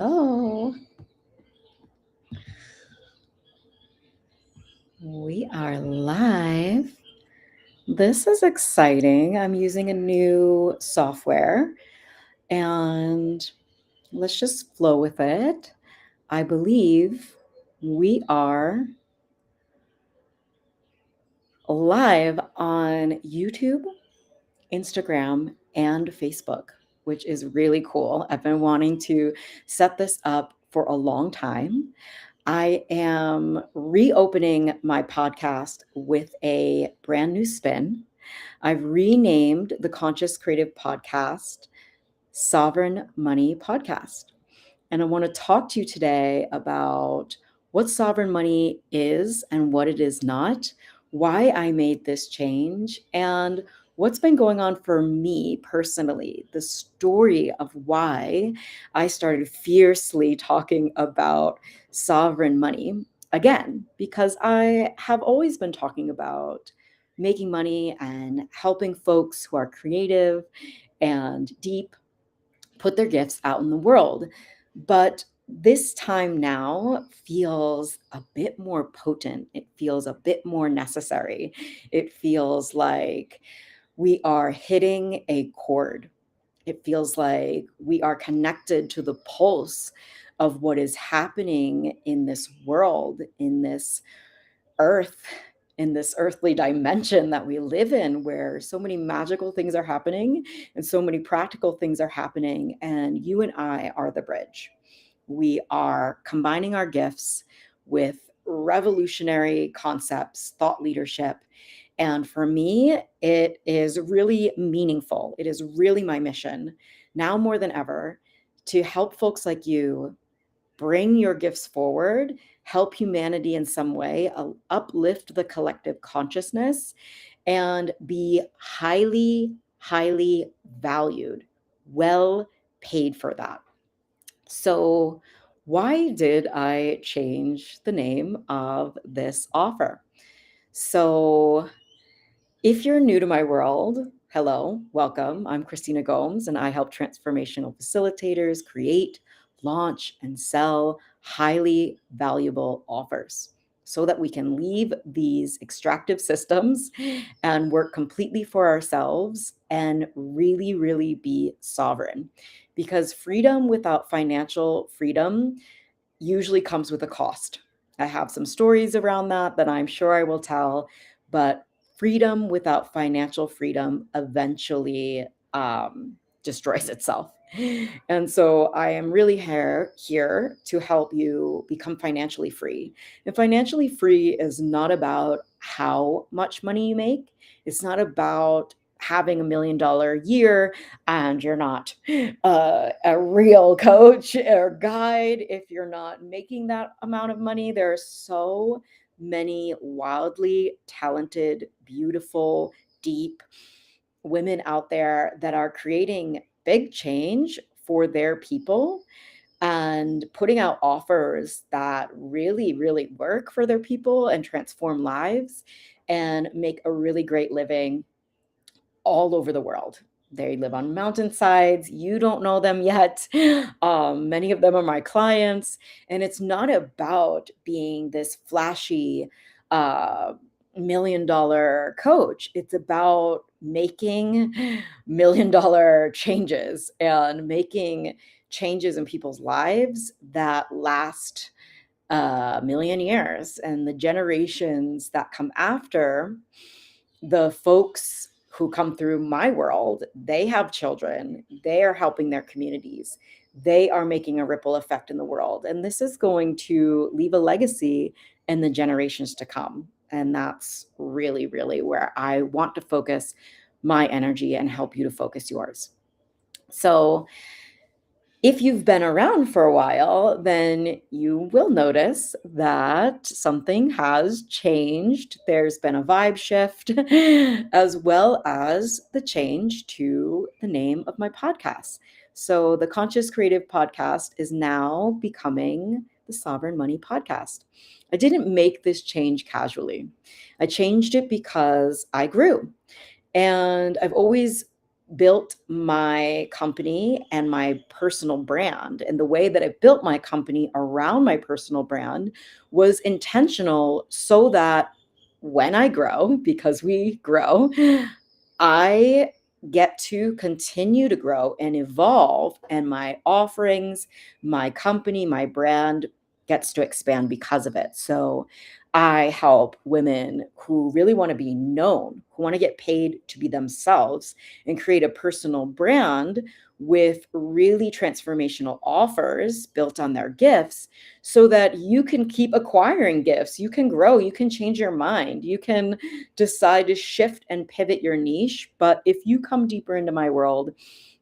Oh, we are live. This is exciting. I'm using a new software and let's just flow with it. I believe we are live on YouTube, Instagram, and Facebook, which is really cool. I've been wanting to set this up for a long time. I am reopening my podcast with a brand new spin. I've renamed the Conscious Creative Podcast Sovereign Money Podcast. And I want to talk to you today about what sovereign money is and what it is not, why I made this change, and what's been going on for me personally, the story of why I started fiercely talking about sovereign money again, because I have always been talking about making money and helping folks who are creative and deep put their gifts out in the world. But this time now feels a bit more potent. It feels a bit more necessary. It feels like we are hitting a chord. It feels like we are connected to the pulse of what is happening in this world, in this earth, in this earthly dimension that we live in, where so many magical things are happening and so many practical things are happening. And you and I are the bridge. We are combining our gifts with revolutionary concepts, thought leadership. And for me, it is really meaningful. It is really my mission now more than ever to help folks like you bring your gifts forward, help humanity in some way, uplift the collective consciousness, and be highly, highly valued, well paid for that. So, why did I change the name of this offer? So, if you're new to my world, hello, welcome. I'm Christina Gomes, and I help transformational facilitators create, launch, and sell highly valuable offers so that we can leave these extractive systems and work completely for ourselves and really, really be sovereign. Because freedom without financial freedom usually comes with a cost. I have some stories around that I'm sure I will tell, but freedom without financial freedom eventually destroys itself. And so I am really here to help you become financially free. And financially free is not about how much money you make. It's not about having $1 million year and you're not a real coach or guide if you're not making that amount of money. There are so many wildly talented, beautiful, deep women out there that are creating big change for their people and putting out offers that really, really work for their people and transform lives and make a really great living all over the world. They live on mountainsides. You don't know them yet. Many of them are my clients. And it's not about being this flashy $1 million coach. It's about making $1 million changes and making changes in people's lives that last a million years. And the generations that come after the folks who come through my world, they have children, they are helping their communities, they are making a ripple effect in the world. And this is going to leave a legacy in the generations to come. And that's really, really where I want to focus my energy and help you to focus yours. So, if you've been around for a while, then you will notice that something has changed. There's been a vibe shift, as well as the change to the name of my podcast. So, the Conscious Creative Podcast is now becoming the Sovereign Money Podcast. I didn't make this change casually, I changed it because I grew. And I've always built my company and my personal brand. And the way that I built my company around my personal brand was intentional so that when I grow, because we grow, I get to continue to grow and evolve, and my offerings, my company, my brand gets to expand because of it. So I help women who really want to be known, who want to get paid to be themselves and create a personal brand with really transformational offers built on their gifts so that you can keep acquiring gifts. You can grow, you can change your mind, you can decide to shift and pivot your niche. But if you come deeper into my world,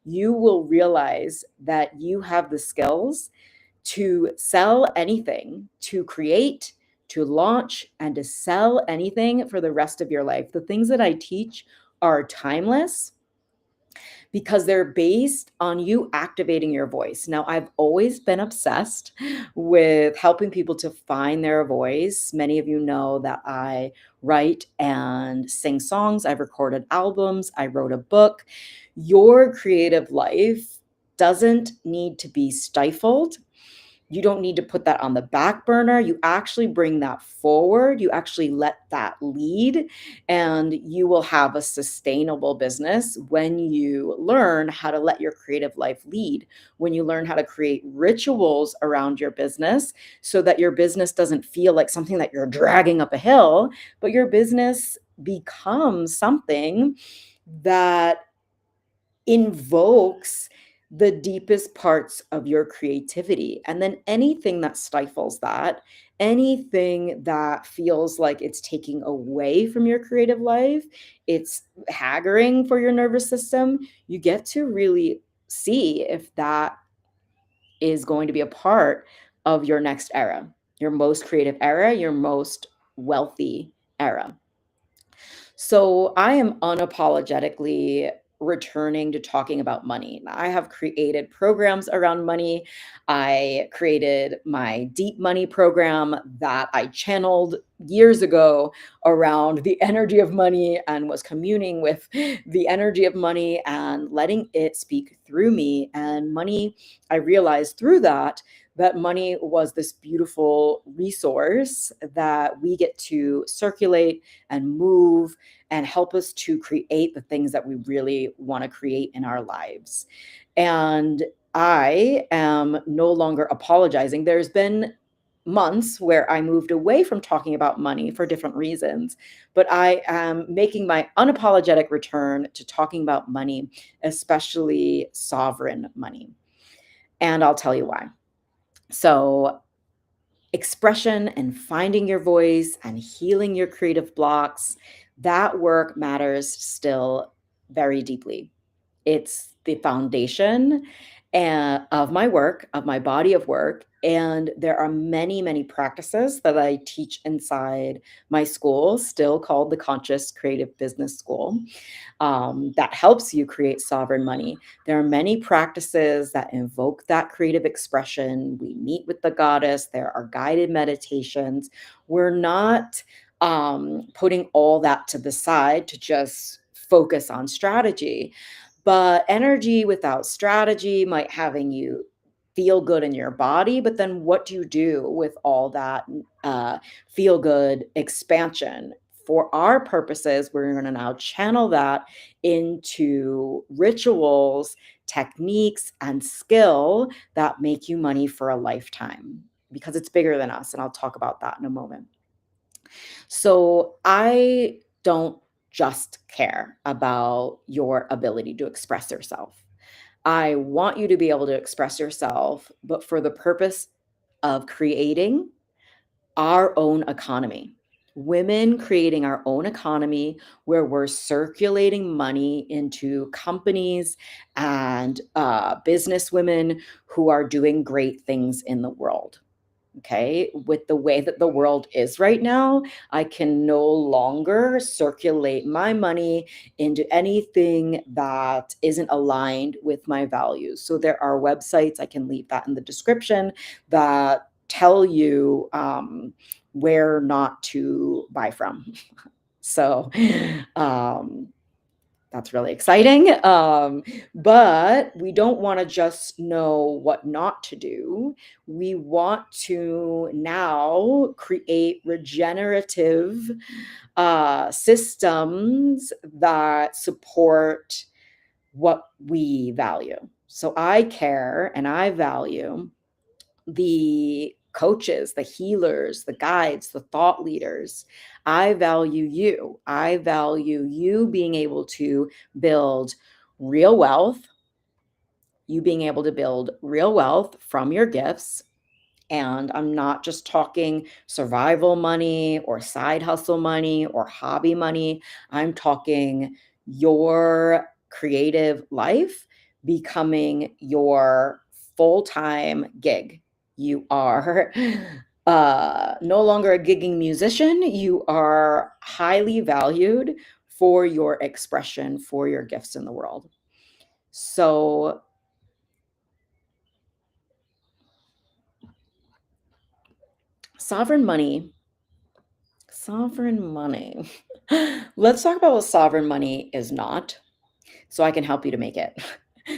you will realize that you have the skills to sell anything, to create, to launch, and to sell anything for the rest of your life. The things that I teach are timeless because they're based on you activating your voice. Now, I've always been obsessed with helping people to find their voice. Many of you know that I write and sing songs, I've recorded albums, I wrote a book. Your creative life doesn't need to be stifled. You don't need to put that on the back burner. You actually bring that forward. You actually let that lead, and you will have a sustainable business when you learn how to let your creative life lead, when you learn how to create rituals around your business so that your business doesn't feel like something that you're dragging up a hill, but your business becomes something that invokes the deepest parts of your creativity. And then anything that stifles that, anything that feels like it's taking away from your creative life, it's haggling for your nervous system, you get to really see if that is going to be a part of your next era, your most creative era, your most wealthy era. So I am unapologetically returning to talking about money. I have created programs around money. I created my deep money program that I channeled years ago around the energy of money and was communing with the energy of money and letting it speak through me. And money, I realized through that money was this beautiful resource that we get to circulate and move and help us to create the things that we really want to create in our lives. And I am no longer apologizing. There's been months where I moved away from talking about money for different reasons, but I am making my unapologetic return to talking about money, especially sovereign money. And I'll tell you why. So, expression and finding your voice and healing your creative blocks, that work matters still very deeply. It's the foundation of my work, of my body of work. And there are many, many practices that I teach inside my school, still called the Conscious Creative Business School, that helps you create sovereign money. There are many practices that invoke that creative expression. We meet with the goddess, there are guided meditations. We're not putting all that to the side to just focus on strategy. But energy without strategy might having you feel good in your body, but then what do you do with all that feel good expansion? For our purposes, we're going to now channel that into rituals, techniques, and skill that make you money for a lifetime because it's bigger than us. And I'll talk about that in a moment. So I don't just care about your ability to express yourself. I want you to be able to express yourself, but for the purpose of creating our own economy. Women creating our own economy where we're circulating money into companies and business women who are doing great things in the world. Okay, with the way that the world is right now, I can no longer circulate my money into anything that isn't aligned with my values. So there are websites, I can leave that in the description, that tell you where not to buy from. So, um, That's really exciting. But we don't want to just know what not to do. We want to now create regenerative systems that support what we value. So I care and I value the coaches, the healers, the guides, the thought leaders. I value you. I value you being able to build real wealth, you being able to build real wealth from your gifts. And I'm not just talking survival money or side hustle money or hobby money. I'm talking your creative life becoming your full-time gig. You are no longer a gigging musician. You are highly valued for your expression, for your gifts in the world. So sovereign money. Sovereign money. Let's talk about what sovereign money is not, so I can help you to make it.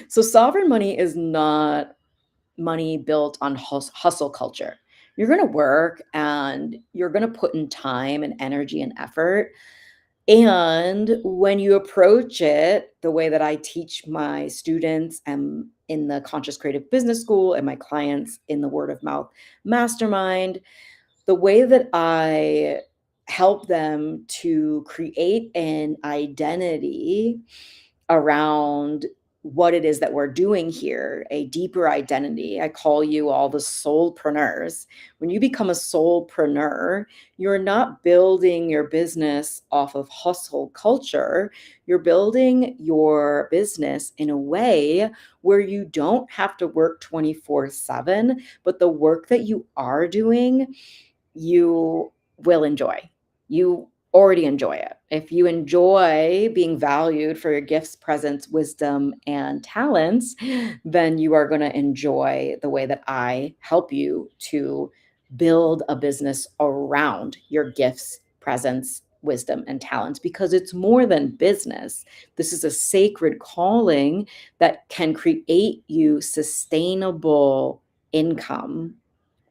So, sovereign money is not money built on hustle culture. You're going to work and you're going to put in time and energy and effort. And when you approach it the way that I teach my students and in the Conscious Creative Business School and my clients in the Word of Mouth Mastermind, the way that I help them to create an identity around what it is that we're doing here, a deeper identity. I call you all the soulpreneurs. When you become a soulpreneur, you're not building your business off of hustle culture. You're building your business in a way where you don't have to work 24/7, but the work that you are doing you will enjoy. You already enjoy it. If you enjoy being valued for your gifts, presence, wisdom, and talents, then you are going to enjoy the way that I help you to build a business around your gifts, presence, wisdom, and talents because it's more than business. This is a sacred calling that can create you sustainable income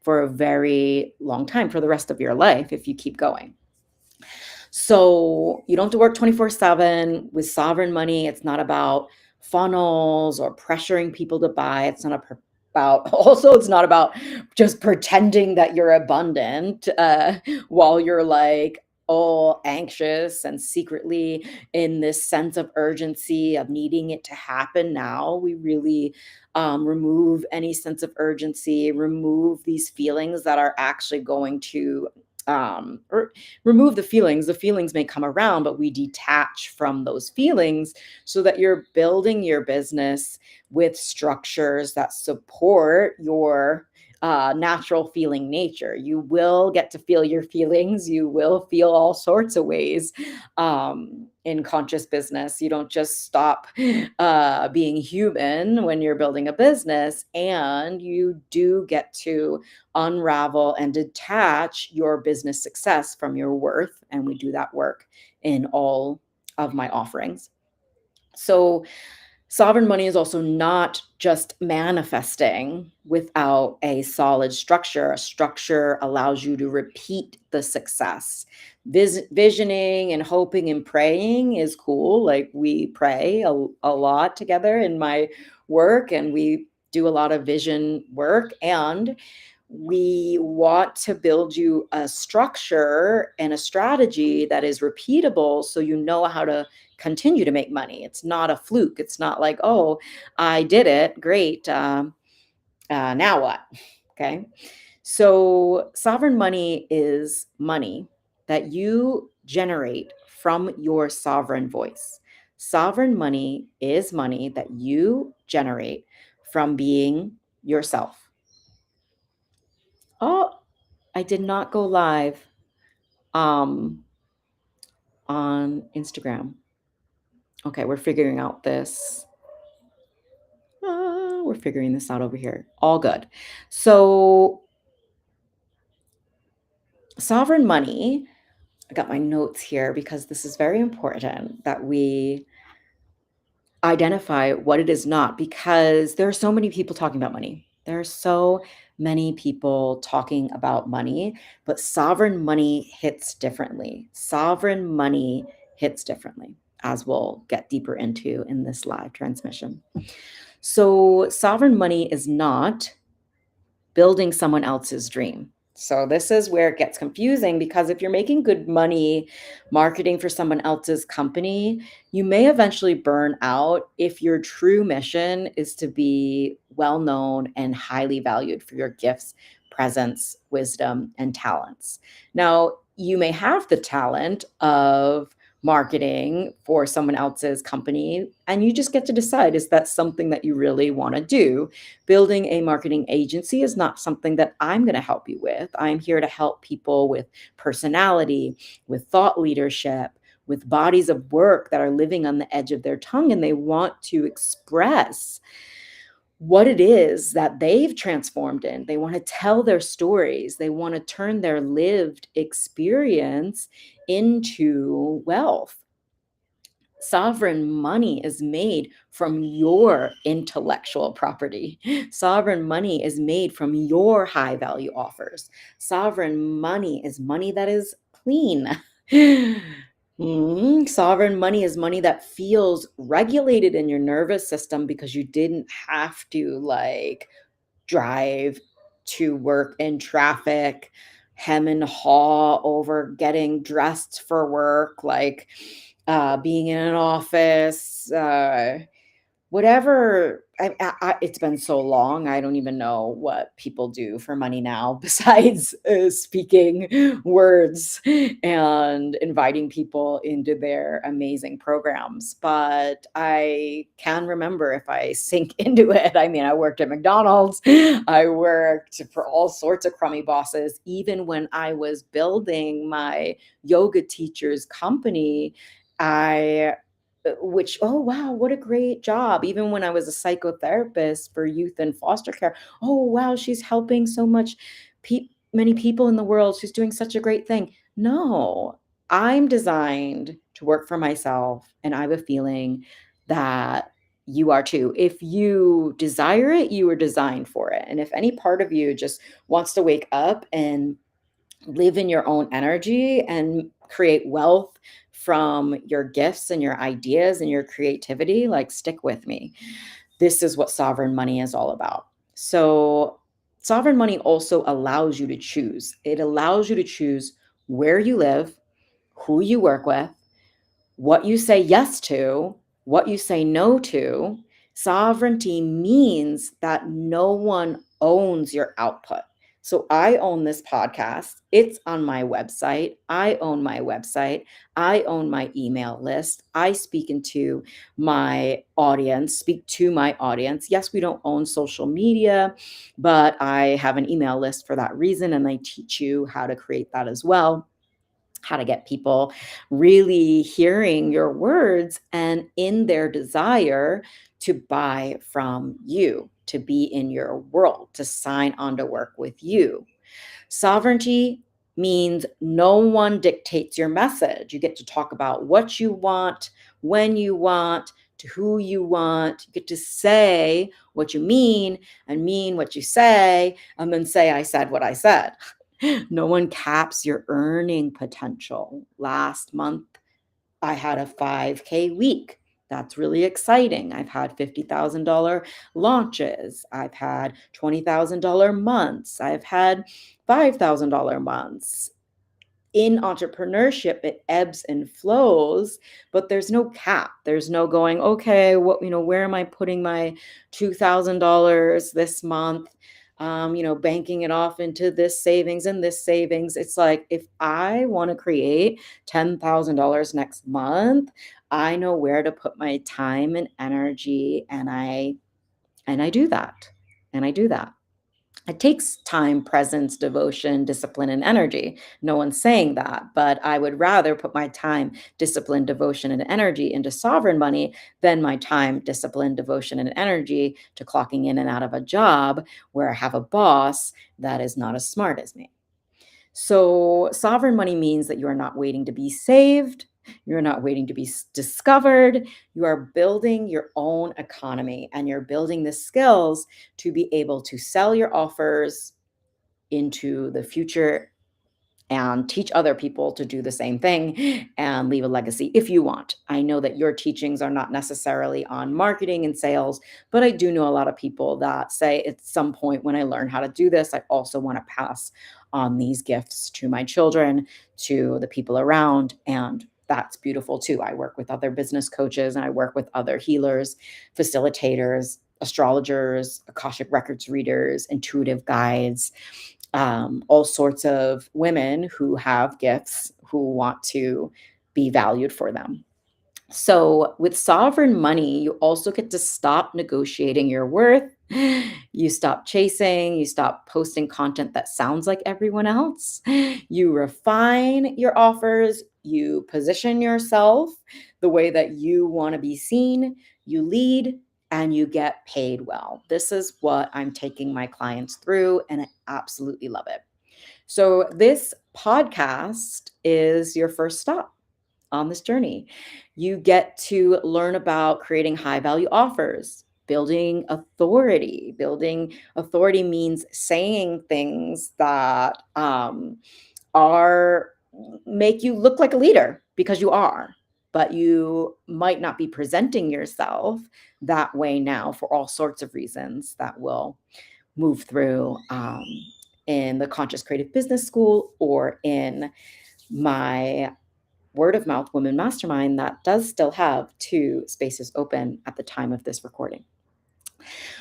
for a very long time, for the rest of your life if you keep going. So you don't have to work 24/7 with sovereign money. It's not about funnels or pressuring people to buy. It's not about also it's not about just pretending that you're abundant while you're like all anxious and secretly in this sense of urgency of needing it to happen now. We really remove any sense of urgency, remove these feelings that are actually going to or remove the feelings. The feelings may come around, but we detach from those feelings so that you're building your business with structures that support your natural feeling nature. You will get to feel your feelings. You will feel all sorts of ways in conscious business. You don't just stop being human when you're building a business, and you do get to unravel and detach your business success from your worth. And we do that work in all of my offerings. So, sovereign money is also not just manifesting without a solid structure. A structure allows you to repeat the success. Visioning and hoping and praying is cool. Like we pray a lot together in my work, and we do a lot of vision work. And we want to build you a structure and a strategy that is repeatable so you know how to continue to make money. It's not a fluke. It's not like, oh, I did it. Great. Now what? Okay. So, sovereign money is money that you generate from your sovereign voice. Sovereign money is money that you generate from being yourself. Oh, I did not go live um, on Instagram. Okay, we're figuring out this. We're figuring this out over here. All good. So, sovereign money, I got my notes here because this is very important that we identify what it is not, because there are so many people talking about money. There are so many people talking about money, but sovereign money hits differently. Sovereign money hits differently, as we'll get deeper into in this live transmission. So, sovereign money is not building someone else's dream. So this is where it gets confusing, because if you're making good money marketing for someone else's company, you may eventually burn out if your true mission is to be well known and highly valued for your gifts, presence, wisdom, and talents. Now, you may have the talent of marketing for someone else's company, and you just get to decide, is that something that you really want to do? Building a marketing agency is not something that I'm going to help you with. I'm here to help people with personality, with thought leadership, with bodies of work that are living on the edge of their tongue, and they want to express what it is that they've transformed in. They want to tell their stories. They want to turn their lived experience into wealth. Sovereign money is made from your intellectual property. Sovereign money is made from your high value offers. Sovereign money is money that is clean. Sovereign money is money that feels regulated in your nervous system, because you didn't have to like drive to work in traffic, hem and haw over getting dressed for work, like being in an office, whatever. It's been so long, I don't even know what people do for money now besides speaking words and inviting people into their amazing programs. But I can remember, if I sink into it, I mean, I worked at McDonald's, I worked for all sorts of crummy bosses. Even when I was building my yoga teacher's company, I which, oh wow, what a great job. Even when I was a psychotherapist for youth and foster care, oh wow, she's helping so many people in the world, she's doing such a great thing. No, I'm designed to work for myself, and I have a feeling that you are too. If you desire it, you were designed for it. And if any part of you just wants to wake up and live in your own energy and create wealth from your gifts and your ideas and your creativity, like, stick with me. This is what sovereign money is all about. So, sovereign money also allows you to choose. It allows you to choose where you live, who you work with, what you say yes to, what you say no to. Sovereignty means that no one owns your output. So I own this podcast. It's on my website. I own my website. I own my email list. I speak to my audience. Yes, we don't own social media, but I have an email list for that reason. And I teach you how to create that as well, how to get people really hearing your words and in their desire to buy from you, to be in your world, to sign on to work with you. Sovereignty means no one dictates your message. You get to talk about what you want, when you want, to who you want. You get to say what you mean and mean what you say, and then say, I said what I said. No one caps your earning potential. Last month, I had a 5K week. That's really exciting. I've had $50,000 launches. I've had $20,000 months. I've had $5,000 months. In entrepreneurship, it ebbs and flows, but there's no cap. There's no going, okay, where am I putting my $2,000 this month? Banking it off into this savings and this savings. It's like, if I want to create $10,000 next month, I know where to put my time and energy, and I do that. And I do that. It takes time, presence, devotion, discipline, and energy. No one's saying that, but I would rather put my time, discipline, devotion, and energy into sovereign money than my time, discipline, devotion, and energy to clocking in and out of a job where I have a boss that is not as smart as me. So, sovereign money means that you are not waiting to be saved. You're not waiting to be discovered. You are building your own economy and you're building the skills to be able to sell your offers into the future and teach other people to do the same thing and leave a legacy if you want. I know that your teachings are not necessarily on marketing and sales, but I do know a lot of people that say at some point when I learn how to do this, I also want to pass on these gifts to my children, to the people around. And that's beautiful too. I work with other business coaches and I work with other healers, facilitators, astrologers, Akashic records readers, intuitive guides, all sorts of women who have gifts who want to be valued for them. So, with sovereign money, you also get to stop negotiating your worth. You stop chasing, you stop posting content that sounds like everyone else. You refine your offers, you position yourself the way that you want to be seen, you lead, and you get paid well. This is what I'm taking my clients through, and I absolutely love it. So, this podcast is your first stop on this journey. You get to learn about creating high value offers, building authority. Building authority means saying things that are make you look like a leader because you are, but you might not be presenting yourself that way now for all sorts of reasons that will move through in the Conscious Creative Business School or in my word of mouth women mastermind that does still have 2 spaces open at the time of this recording.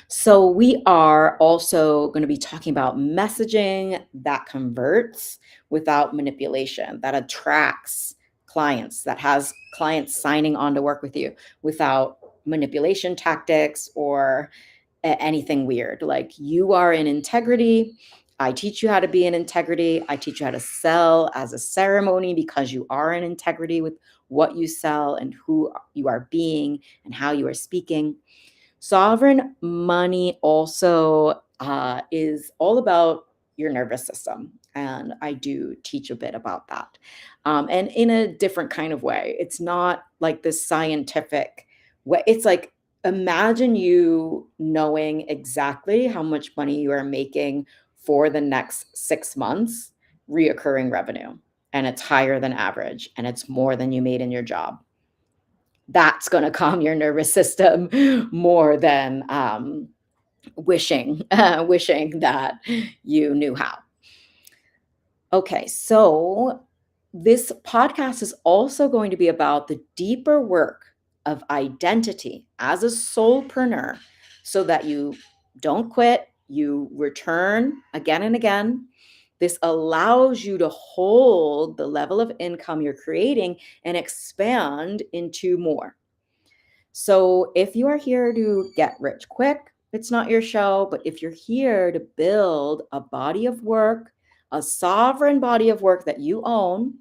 So we are also going to be talking about messaging that converts without manipulation, that attracts clients, that has clients signing on to work with you without manipulation tactics or anything weird. Like, you are in integrity. I teach you how to be in integrity. I teach you how to sell as a ceremony because you are in integrity with what you sell and who you are being and how you are speaking. Sovereign money also is all about your nervous system. And I do teach a bit about that. And in a different kind of way. It's not like this scientific way. It's like, imagine you knowing exactly how much money you are making for the next 6 months, reoccurring revenue. And it's higher than average and it's more than you made in your job. That's going to calm your nervous system more than wishing wishing that you knew how. Okay, so this podcast is also going to be about the deeper work of identity as a soulpreneur so that you don't quit, you return again and again. This allows you to hold the level of income you're creating and expand into more. So if you are here to get rich quick, it's not your show. But if you're here to build a body of work, a sovereign body of work that you own,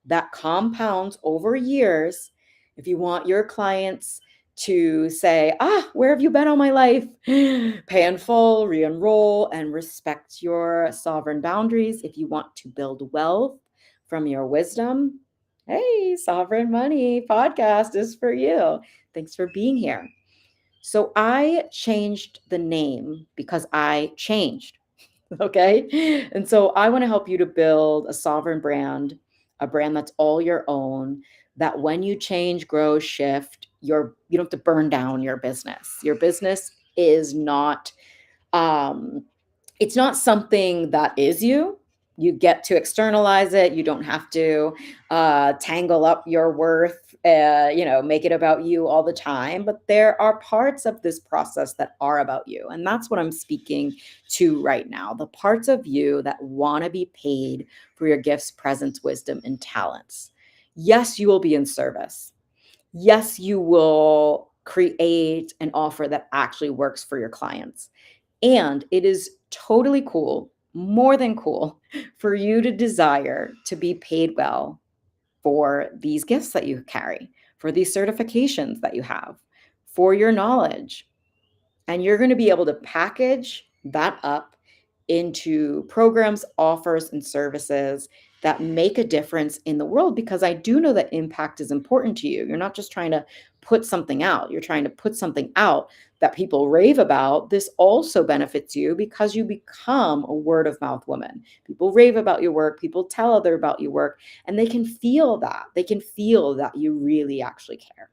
that compounds over years, if you want your clients to say, where have you been all my life? Pay in full, re-enroll, and respect your sovereign boundaries. If you want to build wealth from your wisdom, hey, Sovereign Money podcast is for you. Thanks for being here. So I changed the name because I changed. Okay. And so I want to help you to build a sovereign brand, a brand that's all your own, that when you change, grow, shift, you don't have to burn down your business. Your business is not, it's not something that is you. You get to externalize it. You don't have to tangle up your worth, make it about you all the time. But there are parts of this process that are about you. And that's what I'm speaking to right now. The parts of you that want to be paid for your gifts, presence, wisdom, and talents. Yes, you will be in service. Yes, you will create an offer that actually works for your clients. And it is totally cool, more than cool, for you to desire to be paid well for these gifts that you carry, for these certifications that you have, for your knowledge. And you're going to be able to package that up into programs, offers, and services that make a difference in the world, because I do know that impact is important to you. You're not just trying to put something out, you're trying to put something out that people rave about. This also benefits you because you become a word of mouth woman. People rave about your work, people tell other about your work, and they can feel that. They can feel that you really actually care.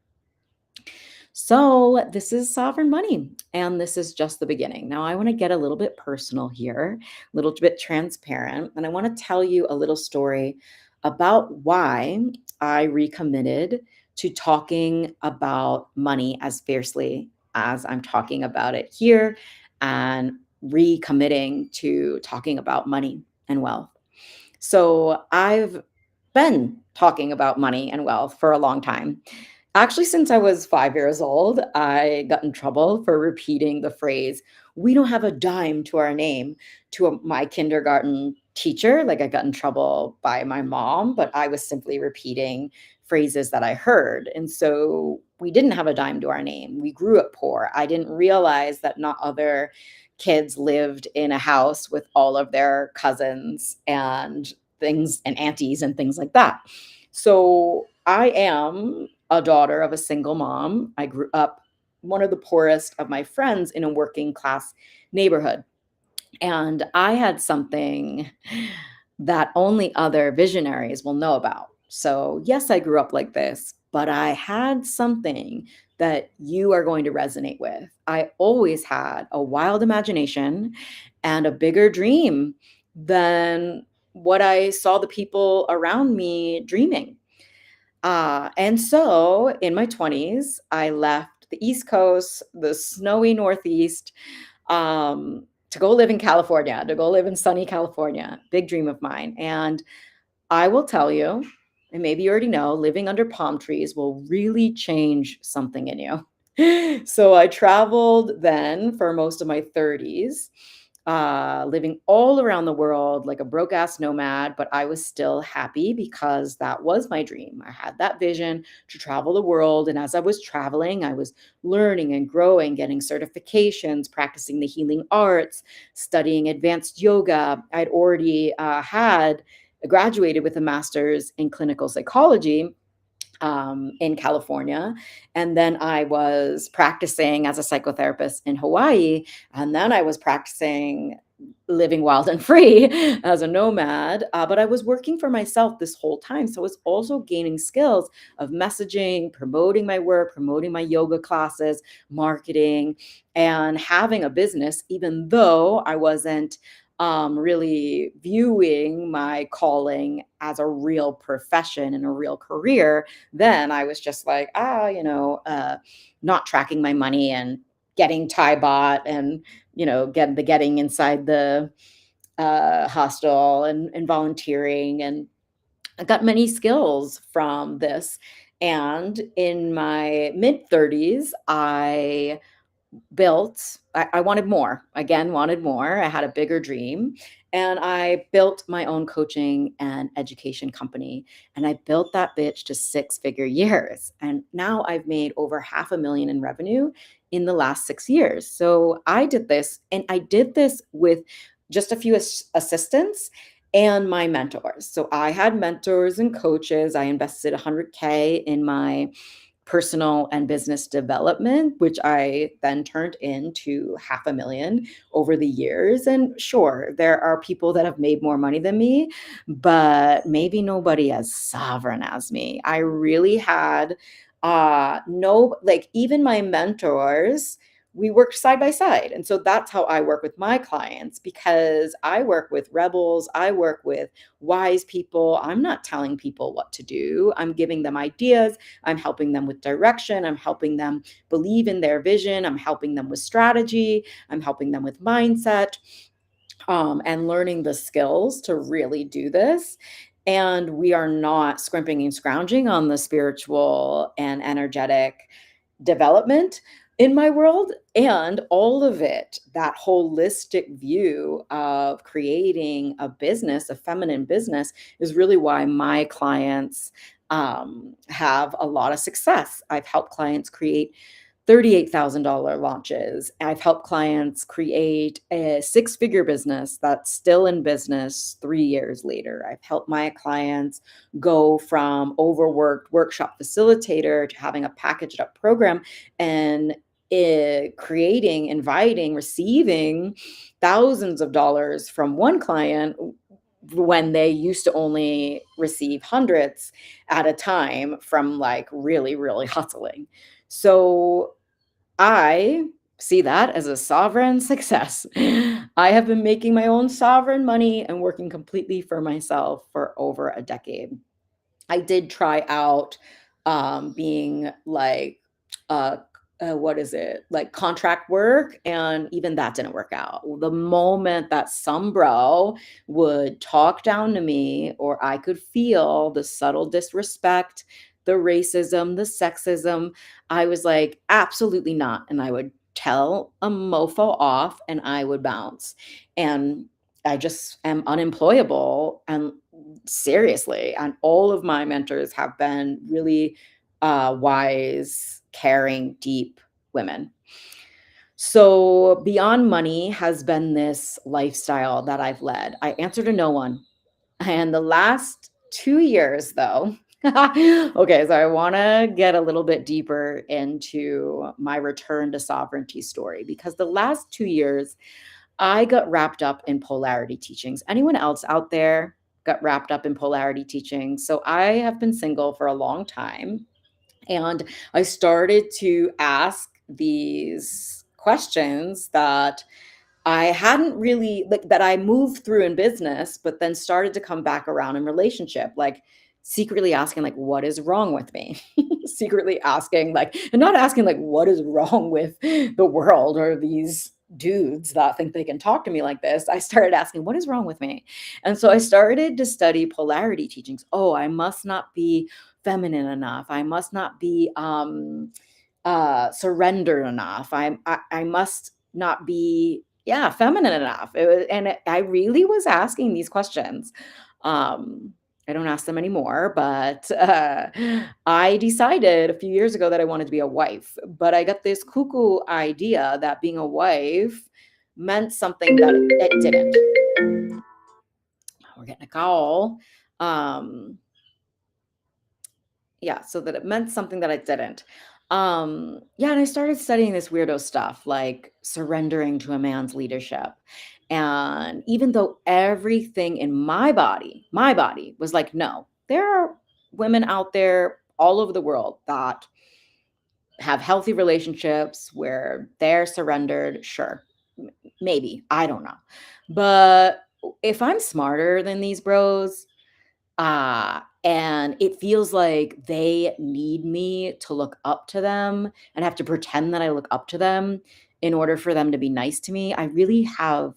So, this is sovereign money, and this is just the beginning. Now, I want to get a little bit personal here, a little bit transparent, and I want to tell you a little story about why I recommitted to talking about money as fiercely as I'm talking about it here, and recommitting to talking about money and wealth. So, I've been talking about money and wealth for a long time. Actually, since I was 5 years old, I got in trouble for repeating the phrase, "We don't have a dime to our name," to my kindergarten teacher. Like, I got in trouble by my mom, but I was simply repeating phrases that I heard. And so we didn't have a dime to our name. We grew up poor. I didn't realize that not other kids lived in a house with all of their cousins and things and aunties and things like that. So I am a daughter of a single mom. I grew up one of the poorest of my friends in a working class neighborhood. And I had something that only other visionaries will know about. So, yes, I grew up like this, but I had something that you are going to resonate with. I always had a wild imagination and a bigger dream than what I saw the people around me dreaming. And so in my 20s, I left the East Coast, the snowy Northeast, to go live in California, to go live in sunny California. Big dream of mine. And I will tell you, and maybe you already know, living under palm trees will really change something in you. So I traveled then for most of my 30s, living all around the world like a broke ass nomad, but I was still happy because that was my dream. I had that vision to travel the world. And as I was traveling, I was learning and growing, getting certifications, practicing the healing arts, studying advanced yoga. I'd already had graduated with a master's in clinical psychology in California. And then I was practicing as a psychotherapist in Hawaii. And then I was practicing living wild and free as a nomad. But I was working for myself this whole time. So I was also gaining skills of messaging, promoting my work, promoting my yoga classes, marketing, and having a business, even though I wasn't really viewing my calling as a real profession and a real career. Then I was just like, not tracking my money and getting Thai bot and, getting inside the hostel and volunteering. And I got many skills from this. And in my mid 30s, I wanted more. Again, wanted more. I had a bigger dream. And I built my own coaching and education company. And I built that bitch to six-figure years. And now I've made over 500,000 in revenue in the last 6 years. So I did this, and I did this with just a few assistants and my mentors. So I had mentors and coaches. I invested 100K in my personal and business development, which I then turned into 500,000 over the years. And sure, there are people that have made more money than me, but maybe nobody as sovereign as me. I really had no, like, even my mentors, we worked side by side. And so that's how I work with my clients, because I work with rebels, I work with wise people. I'm not telling people what to do. I'm giving them ideas. I'm helping them with direction. I'm helping them believe in their vision. I'm helping them with strategy. I'm helping them with mindset, and learning the skills to really do this. And we are not scrimping and scrounging on the spiritual and energetic development in my world. And all of it, that holistic view of creating a business, a feminine business, is really why my clients have a lot of success. I've helped clients create $38,000 launches. I've helped clients create a six-figure business that's still in business 3 years later. I've helped my clients go from overworked workshop facilitator to having a packaged up program and creating, inviting, receiving thousands of dollars from one client when they used to only receive hundreds at a time from like really, really hustling. So I see that as a sovereign success. I have been making my own sovereign money and working completely for myself for over a decade. I did try out being like, uh, what is it? Like contract work, and even that didn't work out. The moment that some bro would talk down to me, or I could feel the subtle disrespect, the racism, the sexism, I was like, absolutely not. And I would tell a mofo off and I would bounce. And I just am unemployable. And seriously, and all of my mentors have been really wise, caring, deep women. So beyond money has been this lifestyle that I've led. I answer to no one. And the last 2 years, though, okay, so I want to get a little bit deeper into my return to sovereignty story, because the last 2 years, I got wrapped up in polarity teachings. Anyone else out there got wrapped up in polarity teachings? So I have been single for a long time, and I started to ask these questions that I hadn't really like, that I moved through in business, but then started to come back around in relationship, like secretly asking like, what is wrong with me? Secretly asking like, and not asking like, what is wrong with the world or these dudes that think they can talk to me like this. I started asking, what is wrong with me? And so I started to study polarity teachings. Oh, I must not be feminine enough. I must not be surrendered enough. I must not be, yeah, feminine enough. I really was asking these questions. Um, I don't ask them anymore, but I decided a few years ago that I wanted to be a wife. But I got this cuckoo idea that being a wife meant something that it didn't. We're getting a call. Um, yeah, so that it meant something that I didn't. Yeah, and I started studying this weirdo stuff like surrendering to a man's leadership. And even though everything in my body was like, no, there are women out there all over the world that have healthy relationships where they're surrendered. Sure, maybe, I don't know. But if I'm smarter than these bros, and it feels like they need me to look up to them and have to pretend that I look up to them in order for them to be nice to me. I really have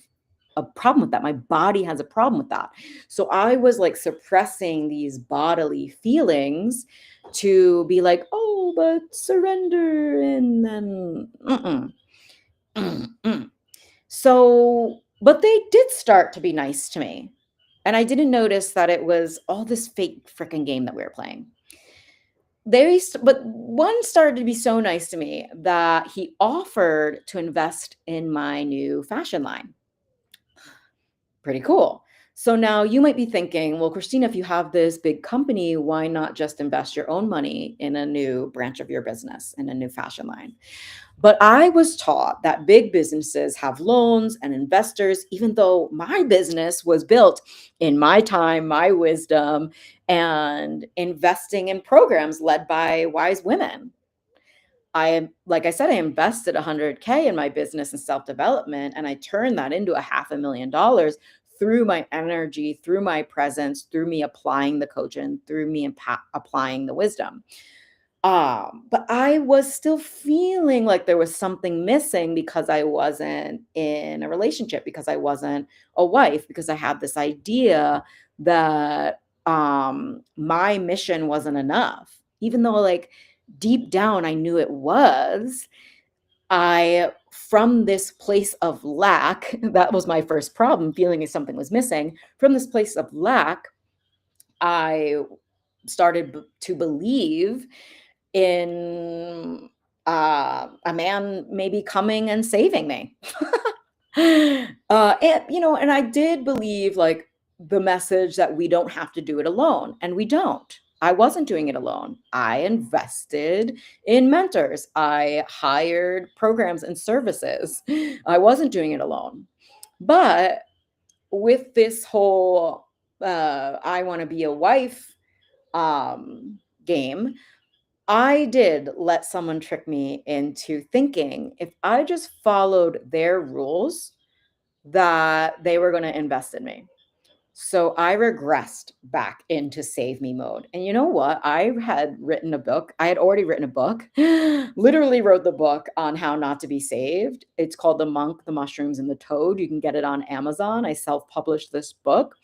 a problem with that. My body has a problem with that. So I was like suppressing these bodily feelings to be like, oh, but surrender. And then, mm, mm. So, but they did start to be nice to me. And I didn't notice that it was all this fake freaking game that we were playing. But one started to be so nice to me that he offered to invest in my new fashion line. Pretty cool. So now you might be thinking, well, Christina, if you have this big company, why not just invest your own money in a new branch of your business, in a new fashion line? But I was taught that big businesses have loans and investors, even though my business was built in my time, my wisdom, and investing in programs led by wise women. Like I said, I invested 100K in my business and self-development, and I turned that into a $500,000 through my energy, through my presence, through me applying the coaching, through me applying the wisdom. But I was still feeling like there was something missing because I wasn't in a relationship, because I wasn't a wife, because I had this idea that my mission wasn't enough, even though like deep down I knew it was. From this place of lack, that was my first problem, feeling as something was missing. From this place of lack, I started to believe in a man maybe coming and saving me. And and I did believe like the message that we don't have to do it alone, and we don't. I wasn't doing it alone. I invested in mentors. I hired programs and services. I wasn't doing it alone. But with this whole I want to be a wife game, I did let someone trick me into thinking if I just followed their rules, that they were going to invest in me. So I regressed back into save me mode. And you know what? I had written a book. I had already written a book, literally wrote the book on how not to be saved. It's called The Monk, the Mushrooms, and the Toad. You can get it on Amazon. I self published this book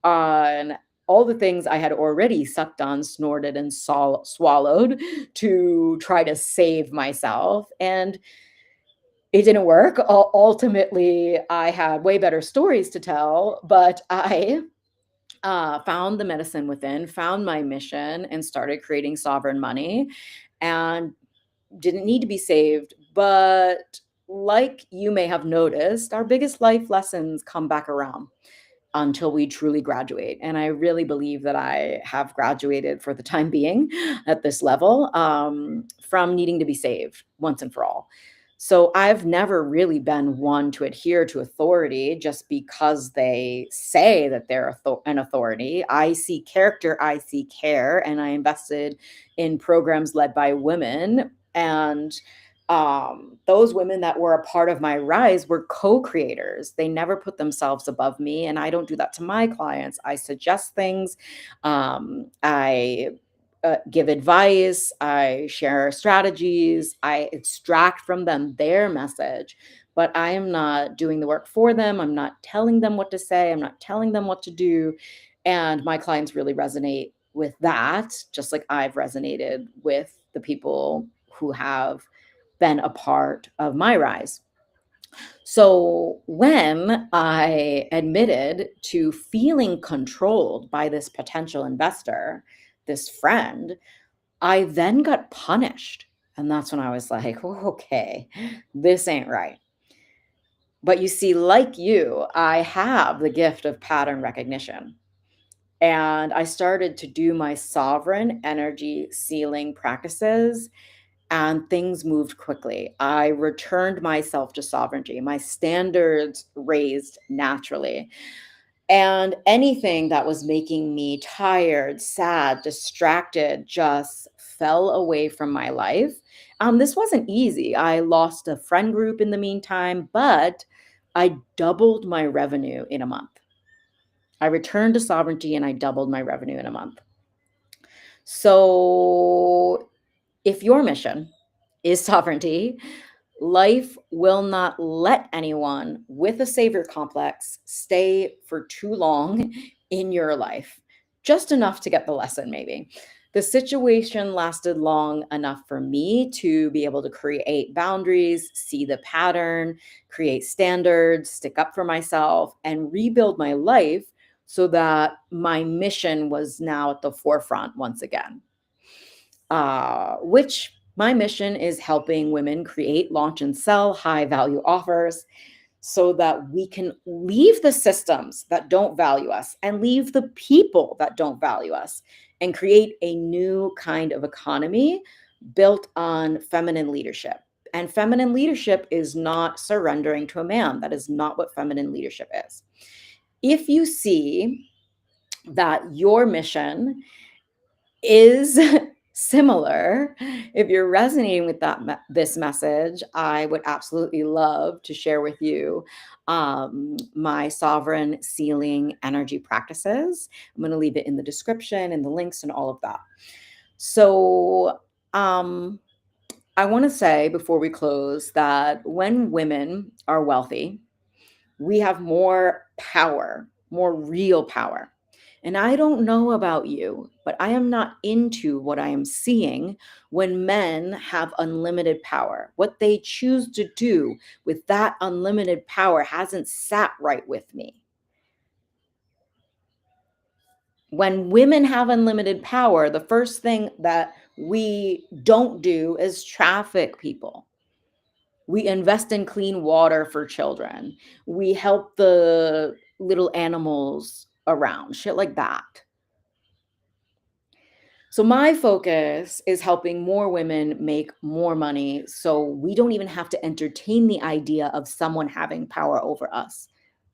on all the things I had already sucked on, snorted, and swallowed to try to save myself. And it didn't work. Ultimately, I had way better stories to tell, but I found the medicine within, found my mission, and started creating sovereign money and didn't need to be saved. But like you may have noticed, our biggest life lessons come back around until we truly graduate. And I really believe that I have graduated for the time being at this level from needing to be saved once and for all. So I've never really been one to adhere to authority just because they say that they're an authority. I see character, I see care, and I invested in programs led by women. And those women that were a part of my rise were co-creators. They never put themselves above me, and I don't do that to my clients. I suggest things. I give advice. I share strategies. I extract from them their message, but I am not doing the work for them. I'm not telling them what to say. I'm not telling them what to do. And my clients really resonate with that, just like I've resonated with the people who have been a part of my rise. So when I admitted to feeling controlled by this potential investor, this friend, I then got punished. And that's when I was like, "Oh, okay, this ain't right." But you see, like you, I have the gift of pattern recognition. And I started to do my sovereign energy sealing practices, and things moved quickly. I returned myself to sovereignty. My standards raised naturally. And anything that was making me tired, sad, distracted just fell away from my life. This wasn't easy. I lost a friend group in the meantime, but I doubled my revenue in a month. I returned to sovereignty and I doubled my revenue in a month. So if your mission is sovereignty, life will not let anyone with a savior complex stay for too long in your life. Just enough to get the lesson, maybe. The situation lasted long enough for me to be able to create boundaries, see the pattern, create standards, stick up for myself, and rebuild my life so that my mission was now at the forefront once again. Which my mission is helping women create, launch, and sell high value offers so that we can leave the systems that don't value us and leave the people that don't value us and create a new kind of economy built on feminine leadership. And feminine leadership is not surrendering to a man. That is not what feminine leadership is. If you see that your mission is similar, if you're resonating with this message, I would absolutely love to share with you my sovereign sealing energy practices. I'm going to leave it in the description and the links and all of that. So I want to say before we close that when women are wealthy, we have more power, more real power. And I don't know about you, but I am not into what I am seeing when men have unlimited power. What they choose to do with that unlimited power hasn't sat right with me. When women have unlimited power, the first thing that we don't do is traffic people. We invest in clean water for children. We help the little animals around, shit like that. So my focus is helping more women make more money so we don't even have to entertain the idea of someone having power over us.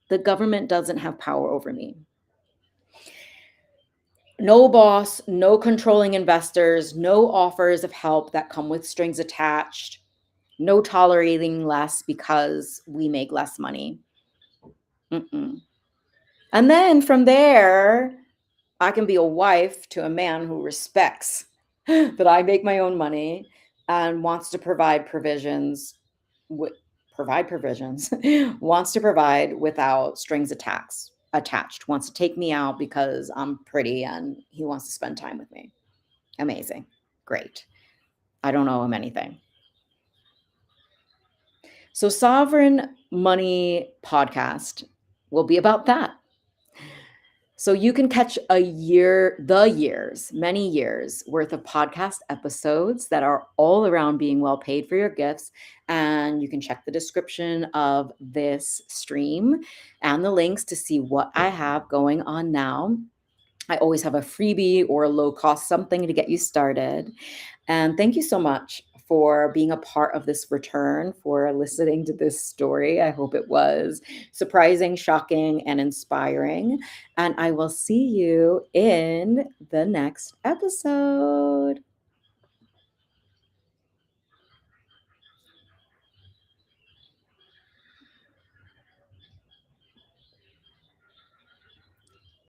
The government doesn't have power over me. No boss, no controlling investors, no offers of help that come with strings attached, no tolerating less because we make less money. Mm-mm. And then from there, I can be a wife to a man who respects that I make my own money and wants to provide provisions, provide provisions, wants to provide without strings attached, wants to take me out because I'm pretty and he wants to spend time with me. Amazing. Great. I don't owe him anything. So Sovereign Money podcast will be about that. So you can catch many years worth of podcast episodes that are all around being well paid for your gifts. And you can check the description of this stream and the links to see what I have going on now. I always have a freebie or a low cost something to get you started. And thank you so much for being a part of this return, for listening to this story. I hope it was surprising, shocking, and inspiring. And I will see you in the next episode.